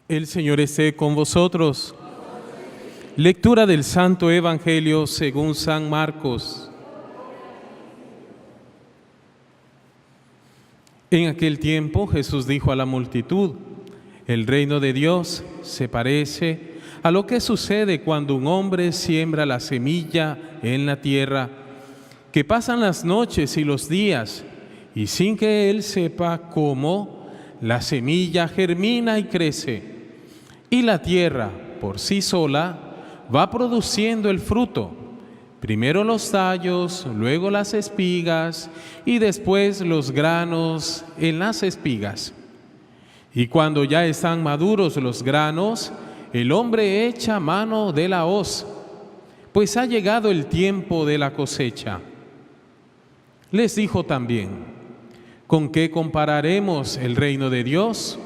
El Señor esté con vosotros. Lectura del Santo Evangelio según San Marcos. En aquel tiempo Jesús dijo a la multitud: el reino de Dios se parece a lo que sucede cuando un hombre siembra la semilla en la tierra, que pasan las noches y los días, y sin que él sepa cómo, la semilla germina y crece. Y la tierra, por sí sola, va produciendo el fruto. Primero los tallos, luego las espigas y después los granos en las espigas. Y cuando ya están maduros los granos, el hombre echa mano de la hoz, pues ha llegado el tiempo de la cosecha. Les dijo también: ¿con qué compararemos el reino de Dios?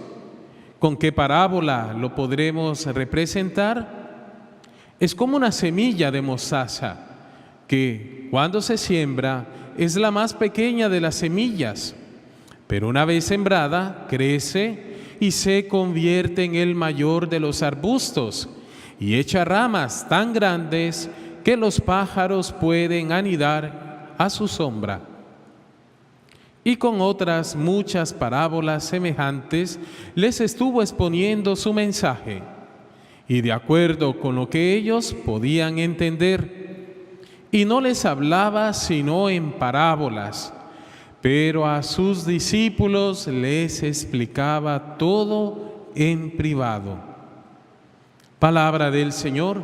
¿Con qué parábola lo podremos representar? Es como una semilla de mostaza, que cuando se siembra es la más pequeña de las semillas, pero una vez sembrada crece y se convierte en el mayor de los arbustos y echa ramas tan grandes que los pájaros pueden anidar a su sombra. Y con otras muchas parábolas semejantes les estuvo exponiendo su mensaje, y de acuerdo con lo que ellos podían entender. Y no les hablaba sino en parábolas, pero a sus discípulos les explicaba todo en privado. Palabra del Señor.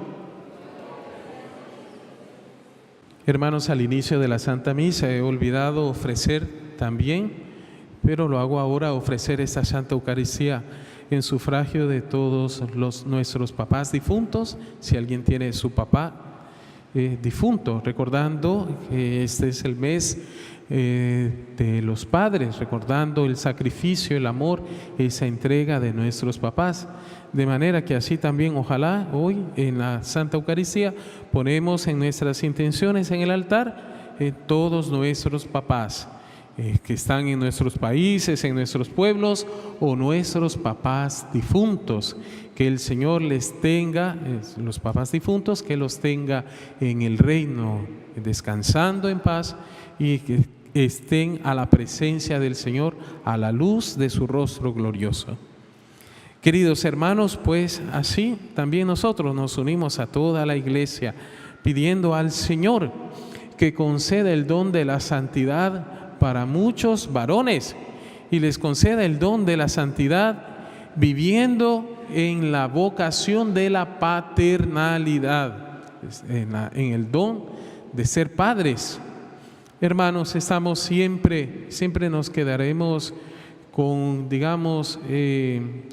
Hermanos, al inicio de la Santa Misa he olvidado ofrecer también, pero lo hago ahora, ofrecer esta Santa Eucaristía en sufragio de todos nuestros papás difuntos. Si alguien tiene su papá difunto, recordando que este es el mes de los padres, recordando el sacrificio, el amor, esa entrega de nuestros papás. De manera que así también, ojalá hoy en la Santa Eucaristía ponemos en nuestras intenciones en el altar todos nuestros papás que están en nuestros países, en nuestros pueblos, o nuestros papás difuntos, que el Señor les tenga, los papás difuntos, que los tenga en el reino, descansando en paz, y que estén a la presencia del Señor, a la luz de su rostro glorioso. Queridos hermanos, pues así también nosotros nos unimos a toda la Iglesia, pidiendo al Señor que conceda el don de la santidad para muchos varones, y les conceda el don de la santidad viviendo en la vocación de la paternalidad, en el don de ser padres. Hermanos, estamos siempre nos quedaremos con, digamos,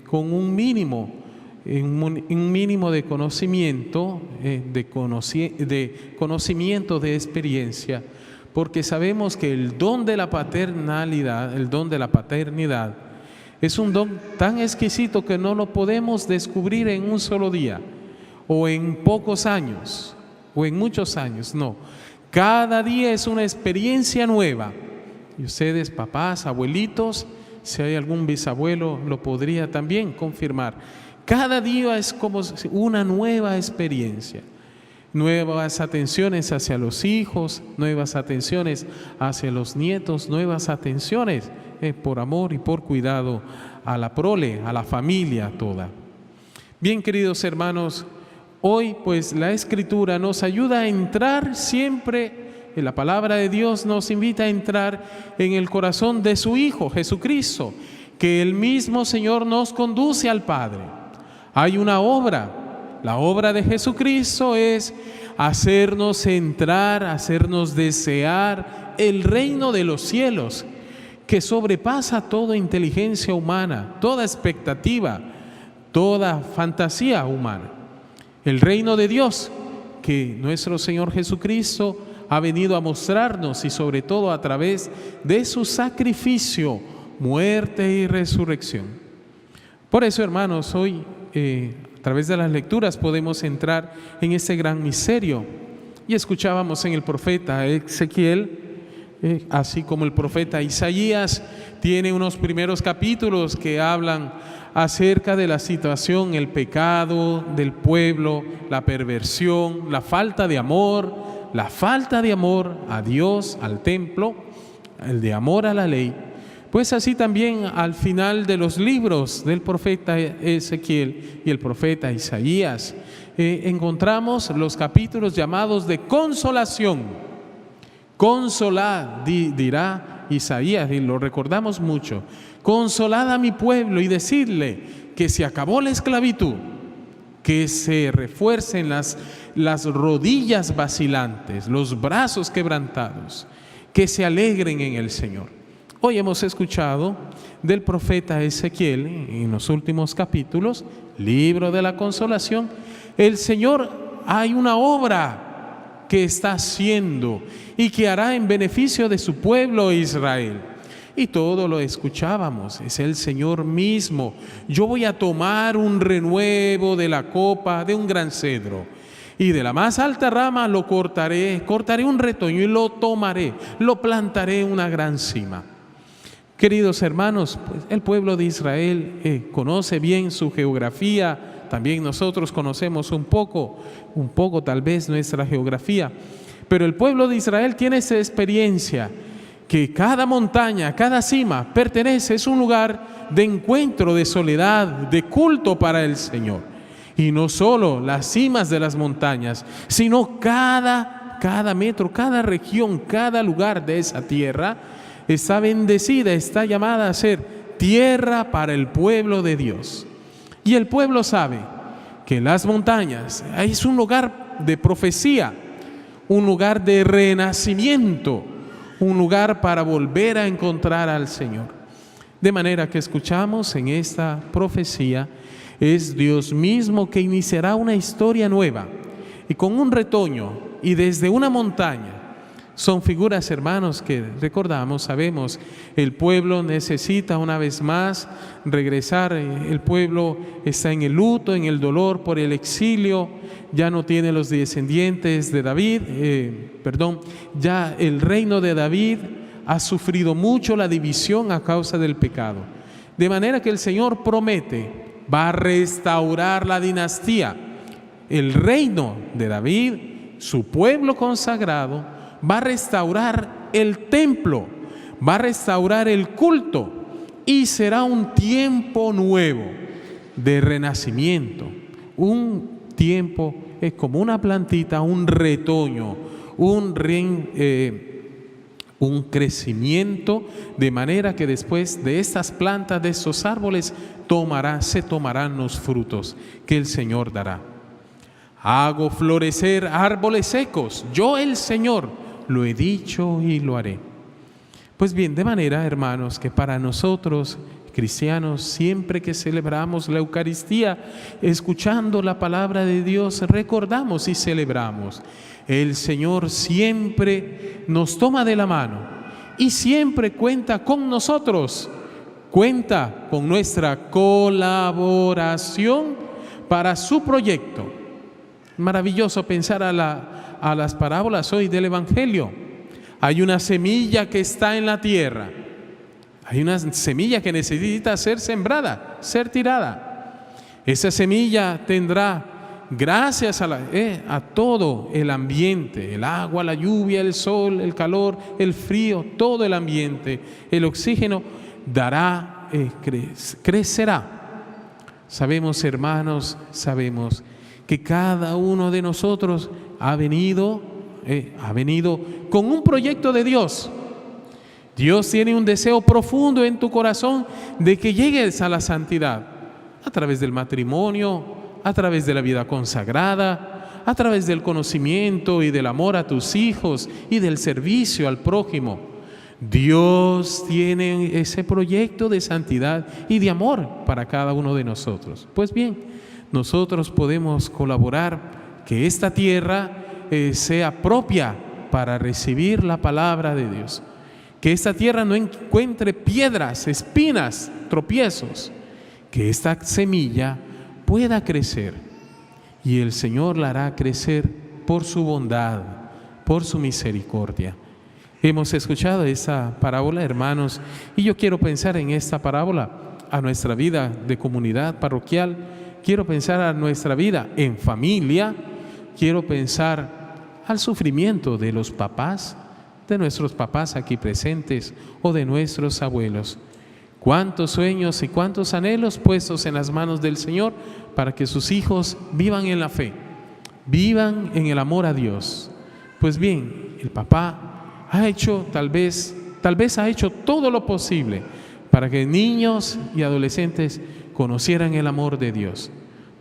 con un mínimo de conocimiento, de experiencia, porque sabemos que el don de la paternalidad, el don de la paternidad, es un don tan exquisito que no lo podemos descubrir en un solo día, o en pocos años, o en muchos años, no. Cada día es una experiencia nueva. Y ustedes, papás, abuelitos, si hay algún bisabuelo, lo podría también confirmar. Cada día es como una nueva experiencia. Nuevas atenciones hacia los hijos, nuevas atenciones hacia los nietos, nuevas atenciones por amor y por cuidado a la prole, a la familia toda. Bien, queridos hermanos, hoy pues la Escritura nos ayuda a entrar siempre, en la palabra de Dios nos invita a entrar en el corazón de su Hijo Jesucristo, que el mismo Señor nos conduce al Padre. Hay una obra. La obra de Jesucristo es hacernos entrar, hacernos desear el reino de los cielos, que sobrepasa toda inteligencia humana, toda expectativa, toda fantasía humana. El reino de Dios que nuestro Señor Jesucristo ha venido a mostrarnos, y sobre todo a través de su sacrificio, muerte y resurrección. Por eso, hermanos, hoy a través de las lecturas podemos entrar en este gran misterio. Y escuchábamos en el profeta Ezequiel, así como el profeta Isaías tiene unos primeros capítulos que hablan acerca de la situación, el pecado del pueblo, la perversión, la falta de amor a Dios, al templo, el de amor a la ley. Pues así también al final de los libros del profeta Ezequiel y el profeta Isaías, encontramos los capítulos llamados de consolación. Consolad, dirá Isaías, y lo recordamos mucho. Consolad a mi pueblo y decidle que se acabó la esclavitud, que se refuercen las rodillas vacilantes, los brazos quebrantados, que se alegren en el Señor. Hoy hemos escuchado del profeta Ezequiel en los últimos capítulos, libro de la consolación. El Señor, hay una obra que está haciendo y que hará en beneficio de su pueblo Israel. Y todo lo escuchábamos, es el Señor mismo. Yo voy a tomar un renuevo de la copa de un gran cedro, y de la más alta rama lo cortaré un retoño y lo tomaré, lo plantaré en una gran cima. Queridos hermanos, pues el pueblo de Israel conoce bien su geografía, también nosotros conocemos un poco tal vez nuestra geografía, pero el pueblo de Israel tiene esa experiencia que cada montaña, cada cima pertenece, es un lugar de encuentro, de soledad, de culto para el Señor. Y no solo las cimas de las montañas, sino cada metro, cada región, cada lugar de esa tierra está bendecida, está llamada a ser tierra para el pueblo de Dios. Y el pueblo sabe que las montañas es un lugar de profecía, un lugar de renacimiento, un lugar para volver a encontrar al Señor. De manera que escuchamos en esta profecía, es Dios mismo que iniciará una historia nueva, y con un retoño y desde una montaña. Son figuras, hermanos, que recordamos, sabemos, el pueblo necesita una vez más regresar. El pueblo está en el luto, en el dolor por el exilio, ya no tiene los descendientes de David, ya el reino de David ha sufrido mucho la división a causa del pecado. De manera que el Señor promete, va a restaurar la dinastía, el reino de David, su pueblo consagrado, va a restaurar el templo, va a restaurar el culto, y será un tiempo nuevo de renacimiento. Un tiempo es como una plantita, un retoño, un crecimiento, de manera que después de estas plantas, de estos árboles, se tomarán los frutos que el Señor dará. Hago florecer árboles secos, yo el Señor lo he dicho y lo haré. Pues bien, de manera, hermanos, que para nosotros cristianos, siempre que celebramos la Eucaristía, escuchando la palabra de Dios, recordamos y celebramos. El Señor siempre nos toma de la mano y siempre cuenta con nosotros, cuenta con nuestra colaboración para su proyecto. Maravilloso pensar a las parábolas hoy del Evangelio. Hay una semilla que está en la tierra, hay una semilla que necesita ser sembrada, ser tirada. Esa semilla tendrá, gracias a todo el ambiente, el agua, la lluvia, el sol, el calor, el frío, todo el ambiente, el oxígeno, dará, crecerá. Sabemos, hermanos, que cada uno de nosotros ha venido con un proyecto de Dios. Dios tiene un deseo profundo en tu corazón de que llegues a la santidad, a través del matrimonio, a través de la vida consagrada, a través del conocimiento y del amor a tus hijos y del servicio al prójimo. Dios tiene ese proyecto de santidad y de amor para cada uno de nosotros. Pues bien, nosotros podemos colaborar que esta tierra sea propia para recibir la palabra de Dios. Que esta tierra no encuentre piedras, espinas, tropiezos. Que esta semilla pueda crecer. Y el Señor la hará crecer por su bondad, por su misericordia. Hemos escuchado esa parábola, hermanos, y yo quiero pensar en esta parábola a nuestra vida de comunidad parroquial, quiero pensar a nuestra vida en familia, quiero pensar al sufrimiento de los papás, de nuestros papás aquí presentes o de nuestros abuelos. Cuántos sueños y cuántos anhelos puestos en las manos del Señor para que sus hijos vivan en la fe, vivan en el amor a Dios. Pues bien, el papá ha hecho, tal vez ha hecho todo lo posible para que niños y adolescentes conocieran el amor de Dios.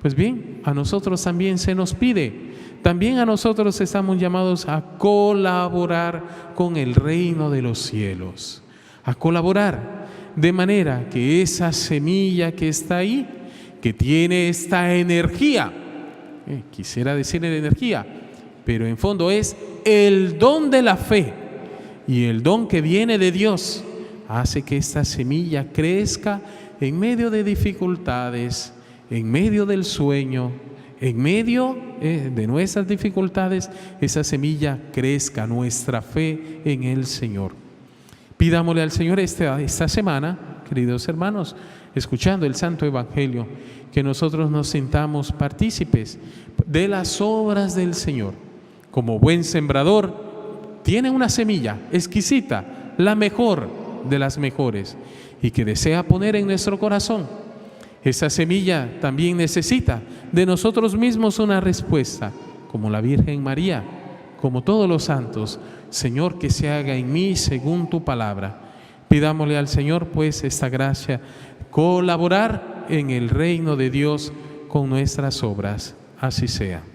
Pues bien, a nosotros también se nos pide, también a nosotros estamos llamados a colaborar con el reino de los cielos, a colaborar de manera que esa semilla que está ahí, que tiene esta energía, quisiera decir energía, pero en fondo es el don de la fe y el don que viene de Dios, hace que esta semilla crezca en medio de dificultades, en medio del sueño, en medio de nuestras dificultades, esa semilla crezca, nuestra fe en el Señor. Pidámosle al Señor esta semana, queridos hermanos, escuchando el Santo Evangelio, que nosotros nos sintamos partícipes de las obras del Señor. Como buen sembrador, tiene una semilla exquisita, la mejor de las mejores, y que desea poner en nuestro corazón. Esa semilla también necesita de nosotros mismos una respuesta, como la Virgen María, como todos los santos. Señor, que se haga en mí según tu palabra. Pidámosle al Señor pues esta gracia, colaborar en el reino de Dios con nuestras obras. Así sea.